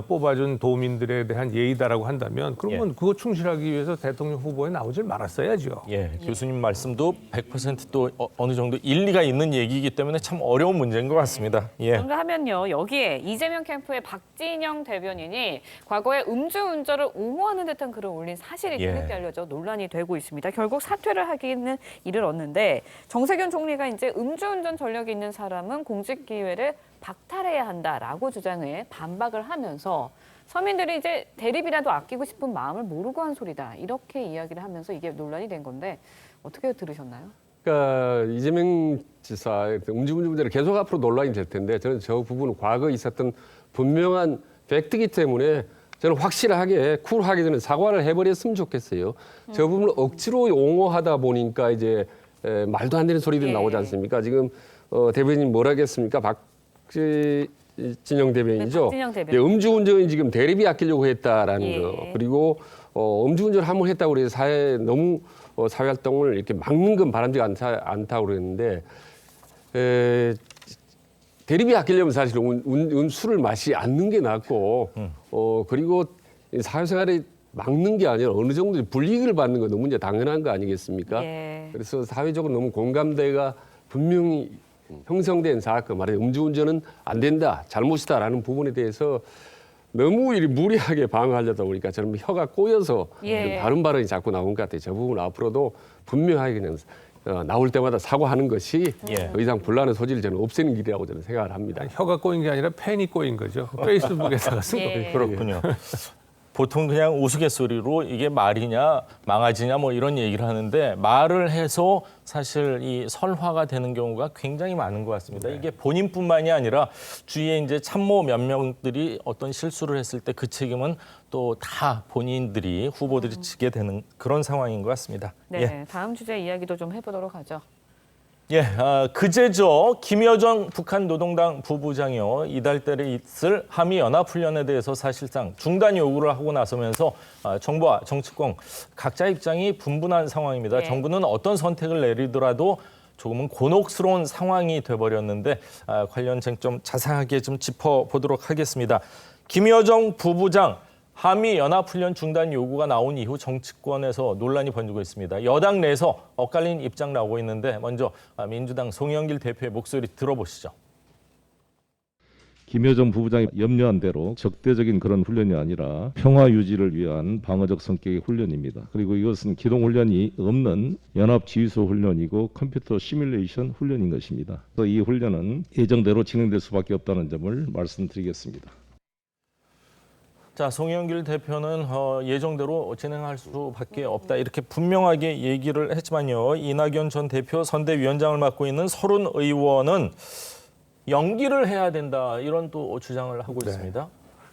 뽑아준 도민들에 대한 예의다라고 한다면 그러면 그거 충실하기 위해서 대통령 후보에 나오질 말았어야죠. 교수님 말씀도 100% 또 어느 정도 일리가 있는 얘기이기 때문에 참 어려운 문제인 것 같습니다. 그런가 하면요, 여기에 이재명 캠프의 박진영 대변인이 과거에 음주운전을 옹호하는 듯한 글을 올린 사실이 뒤늦게 알려져 논란이 되고 있습니다. 결국 사퇴를 하기는 이르렀는데, 정세균 총리가 이제 음주운전 전력이 있는 사람은 공직 기회를 박탈해야 한다라고 주장해 반박을 하면서 서민들이 이제 대립이라도 아끼고 싶은 마음을 모르고 한 소리다, 이렇게 이야기를 하면서 이게 논란이 된 건데 어떻게 들으셨나요? 그러니까 이재명 지사의 음주운전 문제는 계속 앞으로 논란이 될 텐데, 저는 저 부분은 과거에 있었던 분명한 팩트이기 때문에 저는 확실하게 쿨하게 저는 사과를 해버렸으면 좋겠어요. 저 부분을 억지로 옹호하다 보니까 이제 말도 안 되는 소리들이 나오지 않습니까? 지금 대변인 뭐라 하겠습니까? 박진영 대변인이죠. 박진영 대변인. 음주운전이 지금 대립이 아끼려고 했다라는 거. 그리고 음주운전을 한번 했다고 그래서 너무 사회 활동을 이렇게 막는 건 바람직하지 않다고 그랬는데, 대립이 아끼려면 사실 술을 마시지 않는 게 낫고, 그리고 사회생활에 막는 게 아니라 어느 정도 불이익을 받는 건 너무 이제 당연한 거 아니겠습니까? 그래서 사회적으로 너무 공감대가 분명히 형성된 사건, 말하자면 음주운전은 안 된다, 잘못이다라는 부분에 대해서 너무 무리하게 방어하려다 보니까 저는 혀가 꼬여서 다른 발언이 자꾸 나온 것 같아요. 저 부분 앞으로도 분명하게 그냥 나올 때마다 사과하는 것이 더 이상 분란의 소지를 저는 없애는 길이라고 저는 생각을 합니다. 혀가 꼬인 게 아니라 펜이 꼬인 거죠. 페이스북에다가 쓴 거예요. 그렇군요. 보통 그냥 우스갯소리로 이게 말이냐 망아지냐 뭐 이런 얘기를 하는데, 말을 해서 사실 이 설화가 되는 경우가 굉장히 많은 것 같습니다. 이게 본인뿐만이 아니라 주위에 이제 참모 몇 명들이 어떤 실수를 했을 때 그 책임은 또 다 본인들이 후보들이 지게 되는 그런 상황인 것 같습니다. 다음 주제 이야기도 좀 해보도록 하죠. 그제죠. 김여정 북한 노동당 부부장이요, 이달 달에 있을 한미연합훈련에 대해서 사실상 중단 요구를 하고 나서면서 정부와 정치권 각자 입장이 분분한 상황입니다. 정부는 어떤 선택을 내리더라도 조금은 곤혹스러운 상황이 돼버렸는데, 관련 쟁점 자세하게 좀 짚어보도록 하겠습니다. 김여정 부부장 한미연합훈련 중단 요구가 나온 이후 정치권에서 논란이 번지고 있습니다. 여당 내에서 엇갈린 입장 나오고 있는데, 먼저 민주당 송영길 대표의 목소리 들어보시죠. 김여정 부부장이 염려한 대로 적대적인 그런 훈련이 아니라 평화 유지를 위한 방어적 성격의 훈련입니다. 그리고 이것은 기동훈련이 없는 연합지휘소 훈련이고 컴퓨터 시뮬레이션 훈련인 것입니다. 그래서 이 훈련은 예정대로 진행될 수밖에 없다는 점을 말씀드리겠습니다. 자, 송영길 대표는 예정대로 진행할 수밖에 없다, 이렇게 분명하게 얘기를 했지만요, 이낙연 전 대표 선대위원장을 맡고 있는 서른 의원은 연기를 해야 된다, 이런 또 주장을 하고 있습니다.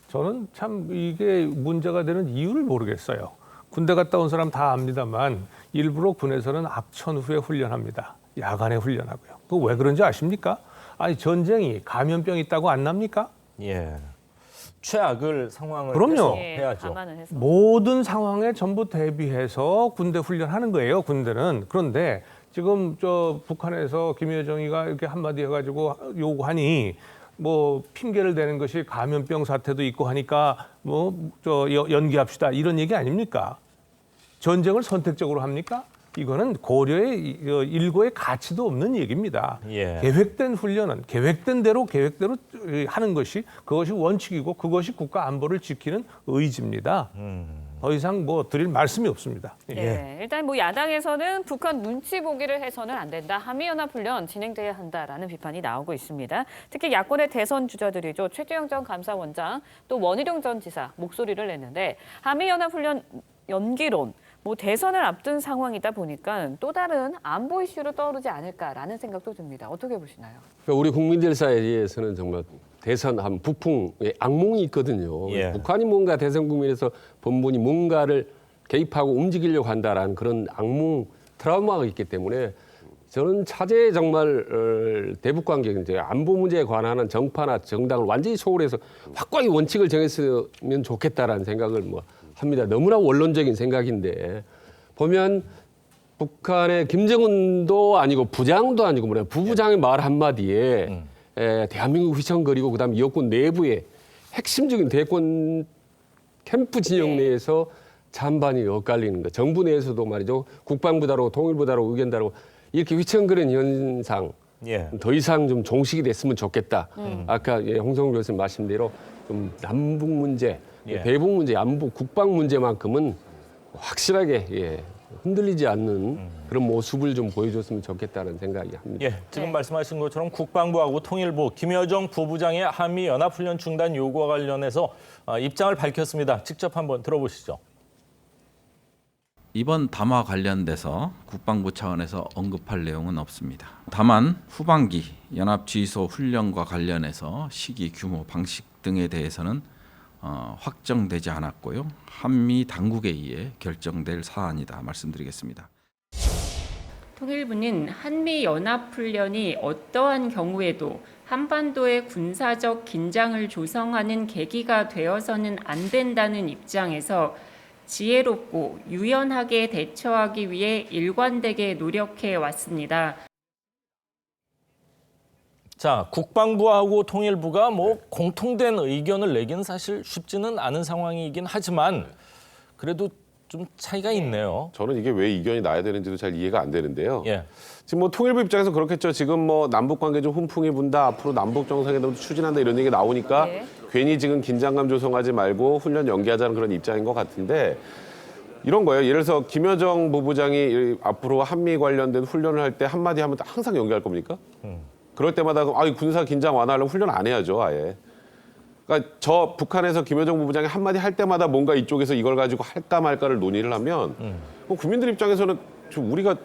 저는 참 이게 문제가 되는 이유를 모르겠어요. 군대 갔다 온 사람 다 압니다만 일부러 군에서는 합천 후에 훈련합니다. 야간에 훈련하고요. 그거 왜 그런지 아십니까? 아니, 전쟁이 감염병 있다고 안 납니까? 최악을 상황을 그럼요. 해야죠. 모든 상황에 전부 대비해서 군대 훈련하는 거예요, 군대는. 그런데 지금 북한에서 김여정이가 이렇게 한마디 해가지고 요구하니 뭐 핑계를 대는 것이 감염병 사태도 있고 하니까 연기합시다, 이런 얘기 아닙니까? 전쟁을 선택적으로 합니까? 이거는 고려의 일고의 가치도 없는 얘기입니다. 계획된 훈련은 계획된 대로 하는 것이, 그것이 원칙이고 그것이 국가 안보를 지키는 의지입니다. 더 이상 뭐 드릴 말씀이 없습니다. 네, 일단 뭐 야당에서는 북한 눈치 보기를 해서는 안 된다. 한미연합훈련 진행돼야 한다라는 비판이 나오고 있습니다. 특히 야권의 대선 주자들이죠. 최재형 전 감사원장 또 원희룡 전 지사 목소리를 냈는데 한미연합훈련 연기론, 뭐 대선을 앞둔 상황이다 보니까 또 다른 안보 이슈로 떠오르지 않을까라는 생각도 듭니다. 어떻게 보시나요? 그러니까 우리 국민들 사이에서는 정말 대선 한 북풍의 악몽이 있거든요. 북한이 뭔가 대선 국면에서 번번이 뭔가를 개입하고 움직이려고 한다라는 그런 악몽 트라우마가 있기 때문에 저는 차제에 정말 대북 관계 이제 안보 문제에 관한 정파나 정당을 완전히 소홀해서 확고하게 원칙을 정했으면 좋겠다라는 생각을 뭐 합니다. 너무나 원론적인 생각인데 보면 북한의 김정은도 아니고 부장도 아니고 뭐냐 부부장의 말 한마디에 대한민국 휘청거리고 그다음 여권 내부의 핵심적인 대권 캠프 진영 내에서 찬반이 엇갈리는 거. 정부 내에서도 말이죠. 국방부 다르고 통일부 다르고 의견 다르고 이렇게 휘청거리는 현상 더 이상 좀 종식이 됐으면 좋겠다. 아까 홍성우 교수님 말씀대로 좀 남북 문제, 대북 문제, 안보 국방 문제만큼은 확실하게 흔들리지 않는 그런 모습을 좀 보여줬으면 좋겠다는 생각이 합니다. 지금 말씀하신 것처럼 국방부하고 통일부, 김여정 부부장의 한미연합훈련 중단 요구와 관련해서 입장을 밝혔습니다. 직접 한번 들어보시죠. 이번 담화 관련돼서 국방부 차원에서 언급할 내용은 없습니다. 다만 후반기 연합지휘소 훈련과 관련해서 시기, 규모, 방식 등에 대해서는 확정되지 않았고요. 한미 당국에 의해 결정될 사안이다 말씀드리겠습니다. 통일부는 한미 연합훈련이 어떠한 경우에도 한반도의 군사적 긴장을 조성하는 계기가 되어서는 안 된다는 입장에서 지혜롭고 유연하게 대처하기 위해 일관되게 노력해 왔습니다. 자, 국방부하고 통일부가 뭐 공통된 의견을 내기는 사실 쉽지는 않은 상황이긴 하지만 그래도 좀 차이가 있네요. 저는 이게 왜 이견이 나야 되는지도 잘 이해가 안 되는데요. 지금 뭐 통일부 입장에서 그렇겠죠. 지금 뭐 남북 관계 좀 훈풍이 분다. 앞으로 남북 정상회담도 추진한다 이런 얘기 나오니까 괜히 지금 긴장감 조성하지 말고 훈련 연기하자는 그런 입장인 것 같은데 이런 거예요. 예를 들어서 김여정 부부장이 앞으로 한미 관련된 훈련을 할 때 한마디 하면 항상 연기할 겁니까? 그럴 때마다 군사 긴장 완화하려면 훈련 안 해야죠, 아예. 그러니까 저 북한에서 김여정 부부장이 한마디 할 때마다 뭔가 이쪽에서 이걸 가지고 할까 말까를 논의를 하면 국민들 입장에서는 좀 우리가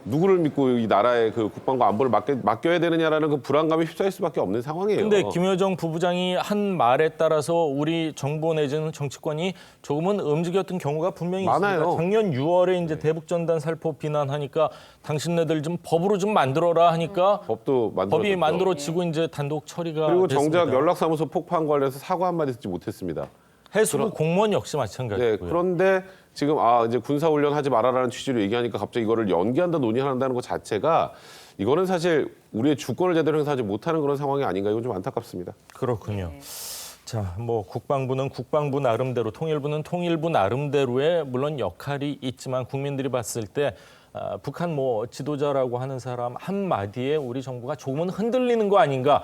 누구를 믿고 이 나라의 그 국방과 안보를 맡겨야 되느냐라는 그 불안감에 휩싸일 수밖에 없는 상황이에요. 근데 김여정 부부장이 한 말에 따라서 우리 정부 내지는 정치권이 조금은 움직였던 경우가 분명히 많아요. 있습니다. 작년 6월에 이제 대북전단 살포 비난하니까 당신네들 좀 법으로 좀 만들어라 하니까 법이 만들어지고 이제 단독 처리가 그리고 됐습니다. 정작 연락사무소 폭파한 관련해서 사과 한마디 듣지 못했습니다. 해수부 공무원 역시 마찬가지고요. 그런데 지금 이제 군사훈련 하지 말아라는 취지로 얘기하니까 갑자기 이거를 연기한다 논의한다는 것 자체가 이거는 사실 우리의 주권을 제대로 행사하지 못하는 그런 상황이 아닌가 이건 좀 안타깝습니다. 그렇군요. 자, 뭐 국방부는 국방부 나름대로, 통일부는 통일부 나름대로의 물론 역할이 있지만 국민들이 봤을 때 북한 뭐 지도자라고 하는 사람 한 마디에 우리 정부가 조금은 흔들리는 거 아닌가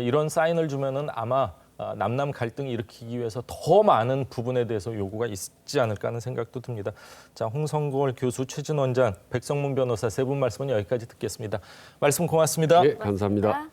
이런 사인을 주면은 아마 남남 갈등 일으키기 위해서 더 많은 부분에 대해서 요구가 있지 않을까 하는 생각도 듭니다. 자, 홍성걸 교수, 최진 원장, 백성문 변호사 세 분 말씀은 여기까지 듣겠습니다. 말씀 고맙습니다. 네, 감사합니다.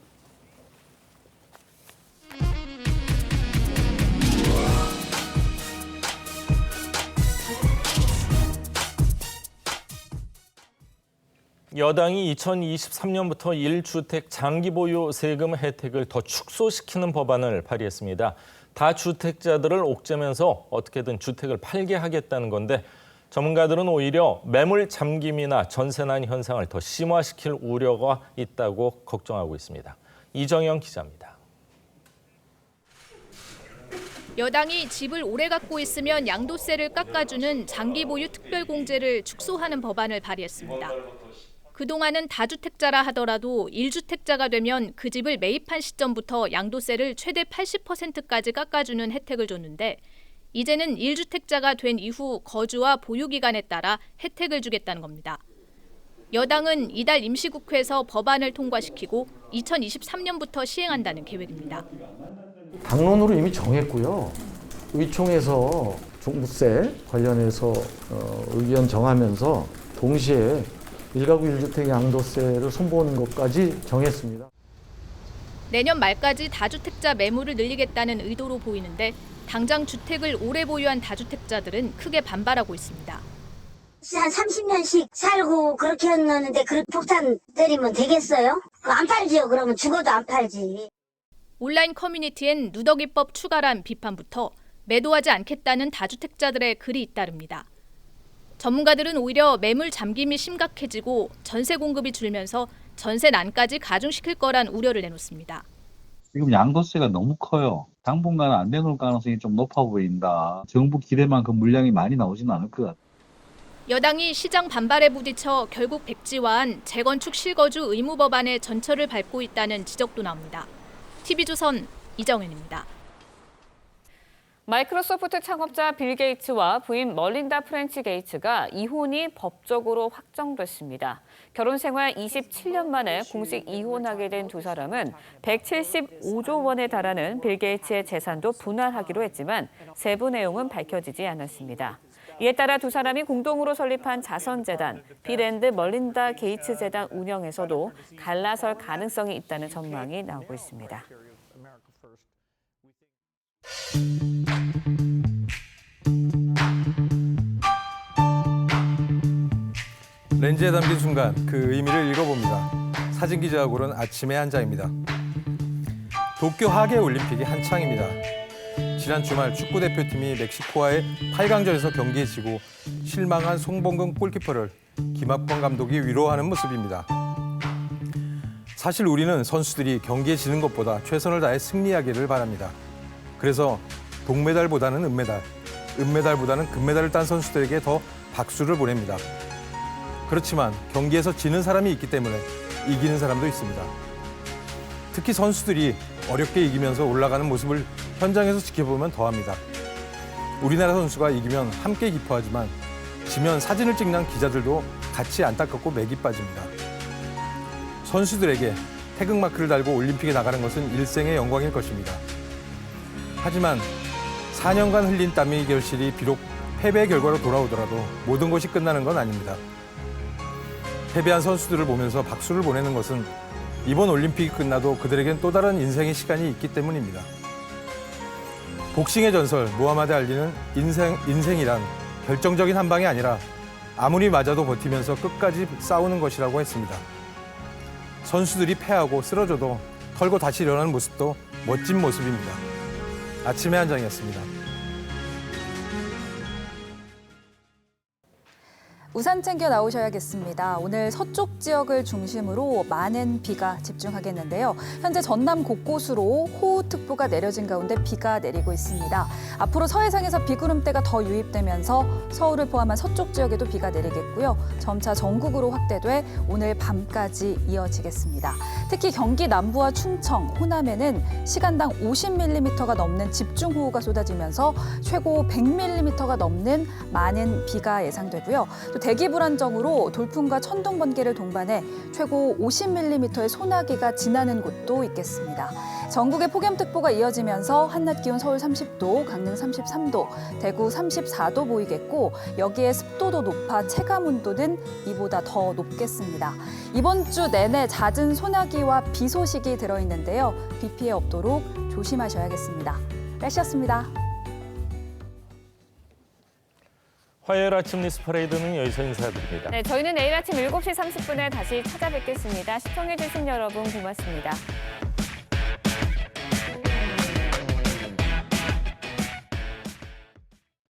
여당이 2023년부터 1주택 장기 보유 세금 혜택을 더 축소시키는 법안을 발의했습니다. 다주택자들을 옥죄면서 어떻게든 주택을 팔게 하겠다는 건데 전문가들은 오히려 매물 잠김이나 전세난 현상을 더 심화시킬 우려가 있다고 걱정하고 있습니다. 이정영 기자입니다. 여당이 집을 오래 갖고 있으면 양도세를 깎아주는 장기 보유 특별공제를 축소하는 법안을 발의했습니다. 그동안은 다주택자라 하더라도 1주택자가 되면 그 집을 매입한 시점부터 양도세를 최대 80%까지 깎아주는 혜택을 줬는데 이제는 1주택자가 된 이후 거주와 보유 기간에 따라 혜택을 주겠다는 겁니다. 여당은 이달 임시국회에서 법안을 통과시키고 2023년부터 시행한다는 계획입니다. 당론으로 이미 정했고요. 의총에서 종부세 관련해서 의견 정하면서 동시에 1가구 1주택 양도세를 손보는 것까지 정했습니다. 내년 말까지 다주택자 매물을 늘리겠다는 의도로 보이는데 당장 주택을 오래 보유한 다주택자들은 크게 반발하고 있습니다. 한 30년씩 살고 그렇게 했는데 그 폭탄 때리면 되겠어요? 안 팔지요. 그러면 죽어도 안 팔지. 온라인 커뮤니티엔 누더기법 추가란 비판부터 매도하지 않겠다는 다주택자들의 글이 잇따릅니다. 전문가들은 오히려 매물 잠김이 심각해지고 전세 공급이 줄면서 전세난까지 가중시킬 거란 우려를 내놓습니다. 지금 양도세가 너무 커요. 당분간은 안 되는 가능성이 좀 높아 보인다. 정부 기대만큼 물량이 많이 나오지는 않을 것 같아요. 여당이 시장 반발에 부딪혀 결국 백지화한 재건축 실거주 의무 법안의 전철을 밟고 있다는 지적도 나옵니다. TV조선 이정은입니다. 마이크로소프트 창업자 빌 게이츠와 부인 멀린다 프렌치 게이츠가 이혼이 법적으로 확정됐습니다. 결혼 생활 27년 만에 공식 이혼하게 된 두 사람은 175조 원에 달하는 빌 게이츠의 재산도 분할하기로 했지만 세부 내용은 밝혀지지 않았습니다. 이에 따라 두 사람이 공동으로 설립한 자선재단 빌 앤드 멀린다 게이츠 재단 운영에서도 갈라설 가능성이 있다는 전망이 나오고 있습니다. 렌즈에 담긴 순간 그 의미를 읽어봅니다. 사진기자가 고른 아침의 한 장입니다. 도쿄 하계올림픽이 한창입니다. 지난 주말 축구대표팀이 멕시코와의 8강전에서 경기에 지고 실망한 송범근 골키퍼를 김학범 감독이 위로하는 모습입니다. 사실 우리는 선수들이 경기에 지는 것보다 최선을 다해 승리하기를 바랍니다. 그래서 동메달보다는 은메달, 은메달보다는 금메달을 딴 선수들에게 더 박수를 보냅니다. 그렇지만 경기에서 지는 사람이 있기 때문에 이기는 사람도 있습니다. 특히 선수들이 어렵게 이기면서 올라가는 모습을 현장에서 지켜보면 더합니다. 우리나라 선수가 이기면 함께 기뻐하지만 지면 사진을 찍는 기자들도 같이 안타깝고 맥이 빠집니다. 선수들에게 태극마크를 달고 올림픽에 나가는 것은 일생의 영광일 것입니다. 하지만 4년간 흘린 땀의 결실이 비록 패배의 결과로 돌아오더라도 모든 것이 끝나는 건 아닙니다. 패배한 선수들을 보면서 박수를 보내는 것은 이번 올림픽이 끝나도 그들에겐 또 다른 인생의 시간이 있기 때문입니다. 복싱의 전설 무하마드 알리는 인생이란 결정적인 한 방이 아니라 아무리 맞아도 버티면서 끝까지 싸우는 것이라고 했습니다. 선수들이 패하고 쓰러져도 털고 다시 일어나는 모습도 멋진 모습입니다. 아침의 한 장이었습니다. 우산 챙겨 나오셔야겠습니다. 오늘 서쪽 지역을 중심으로 많은 비가 집중하겠는데요. 현재 전남 곳곳으로 호우특보가 내려진 가운데 비가 내리고 있습니다. 앞으로 서해상에서 비구름대가 더 유입되면서 서울을 포함한 서쪽 지역에도 비가 내리겠고요. 점차 전국으로 확대돼 오늘 밤까지 이어지겠습니다. 특히 경기 남부와 충청, 호남에는 시간당 50mm가 넘는 집중호우가 쏟아지면서 최고 100mm가 넘는 많은 비가 예상되고요. 또 대기 불안정으로 돌풍과 천둥 번개를 동반해 최고 50mm의 소나기가 지나는 곳도 있겠습니다. 전국에 폭염특보가 이어지면서 한낮 기온 서울 30도, 강릉 33도, 대구 34도 보이겠고 여기에 습도도 높아 체감온도는 이보다 더 높겠습니다. 이번 주 내내 잦은 소나기와 비 소식이 들어있는데요. 비 피해 없도록 조심하셔야겠습니다. 날씨였습니다. 화요일 아침 뉴스 퍼레이드는 여기서 인사드립니다. 네, 저희는 내일 아침 7시 30분에 다시 찾아뵙겠습니다. 시청해주신 여러분 고맙습니다.